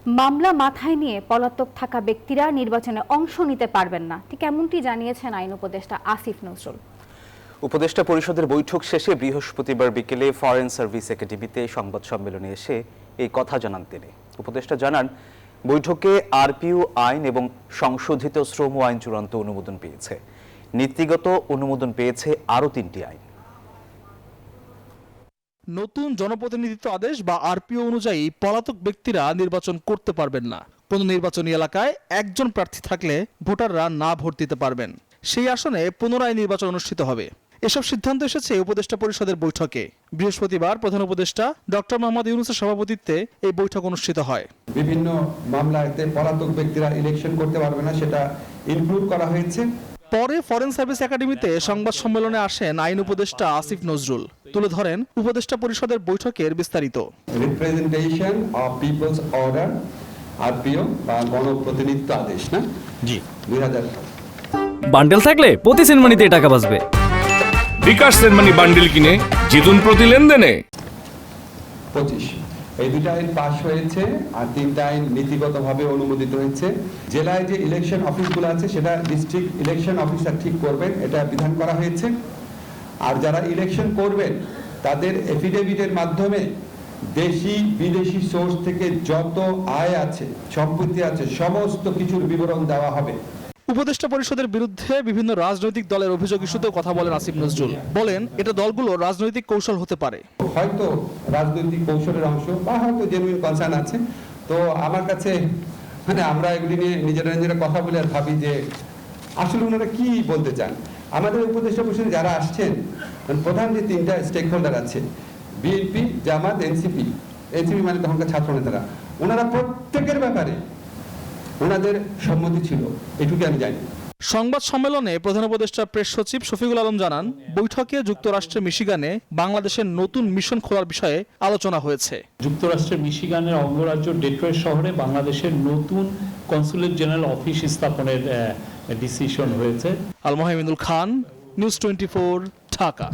মামলা মাথায় নিয়ে পলাতক থাকা ব্যক্তিরা নির্বাচনে অংশ নিতে পারবেন না, ঠিক এমনটি জানিয়েছেন আইন উপদেষ্টা আসিফ নজরুল। উপদেষ্টা পরিষদের বৈঠক শেষে বৃহস্পতিবার বিকেলে ফরেন সার্ভিস একাডেমিতে সংবাদ সম্মেলনে এসে এই কথা জানান তিনি। উপদেষ্টা জানান, বৈঠকে আরপিও আইন এবং সংশোধিত শ্রম আইন চূড়ান্ত অনুমোদন পেয়েছে। নীতিগত অনুমোদন পেয়েছে আরও 3টি আইন। নতুন জনপ্রতিনিধিত্ব আদেশ বা আরপিও অনুযায়ী পলাতক ব্যক্তিরা নির্বাচন করতে পারবেন না। কোনো নির্বাচনী এলাকায় একজন প্রার্থী থাকলে ভোটাররা না ভোট দিতে পারবেন। সেই আসনে পুনরায় নির্বাচন অনুষ্ঠিত হবে। এসব সিদ্ধান্ত এসেছে উপদেষ্টা পরিষদের বৈঠকে। বৃহস্পতিবার প্রধান উপদেষ্টা ডক্টর মোহাম্মদ ইউনূসের সভাপতিত্বে এই বৈঠক অনুষ্ঠিত হয়। বিভিন্ন মামলাতে পলাতক ব্যক্তিরা ইলেকশন করতে পারবে না, সেটা ইনক্লুড করা হয়েছে। পরে ফরেন সার্ভিস একাডেমিতে সংবাদ সম্মেলনে আসেন আইন উপদেষ্টা আসিফ নজরুল। তুলে ধরেন উপদেষ্টা পরিষদের বৈঠকের বিস্তারিত। Representation of peoples order RPO বা গণপ্রতিনিধিত্ব আদেশ না জি 2000 বান্ডেল থাকলে প্রতি সেনমানিতে টাকা বাঁচবে। বিকাশ সেনমানি বান্ডেল কিনে জিতুন প্রতি লেনদেনে। 25 এই দুটো আইন পাস হয়েছে আর 3টা আইন নীতিগতভাবে অনুমোদিত হয়েছে। জেলায় যে ইলেকশন অফিসগুলো আছে সেটা ডিস্ট্রিক্ট ইলেকশন অফিসার ঠিক করবেন, এটা বিধান করা হয়েছে। আর যারা ইলেকশন করবেন তাদের এফিডেভিটের মাধ্যমে দেশি বিদেশি সোর্স থেকে যত আয় আছে, সম্পত্তি আছে, সমস্ত কিছুর বিবরণ দেওয়া হবে। উপদেষ্টা পরিষদের বিরুদ্ধে বিভিন্ন রাজনৈতিক দলের অভিযোগ ইস্যুতেও কথা বলেন আসিফ নজরুল। বলেন, এটা দলগুলো রাজনৈতিক কৌশল হতে পারে। হয়তো রাজনৈতিক কৌশলের অংশ বা হয়তো জেনুইন কনসার্ন আছে। তো আমার কাছে আমরা এগুলি নিয়ে নিজেরা কথা বলে আর ভাবি যে আসলে ওনারা কি বলতে চান। আমাদের উপদেষ্টা পরিষদে যারা আসছেন, প্রধান যে 3টা স্টেক হোল্ডার আছে, বিএনপি, জামাত, এনসিপি মানে তখনকার ছাত্র নেতারা, ওনারা প্রত্যেকের ব্যাপারে ওনাদের সম্মতি ছিল, এটুকু আমি জানি। সংবাদ সম্মেলনে প্রধান উপদেষ্টা প্রেস সচিব শফিকুল আলম জানান, বৈঠকে যুক্তরাষ্ট্রের মিশিগানে বাংলাদেশের নতুন মিশন খোলার বিষয়ে আলোচনা হয়েছে। যুক্তরাষ্ট্রের মিশিগানের অঙ্গরাজ্য ডেট্রয়েট শহরে বাংলাদেশের নতুন কনসুলেট জেনারেল অফিস স্থাপনের ডিসিশন হয়েছে। আল মোহাইমিনুল খান, নিউজ 24, ঢাকা।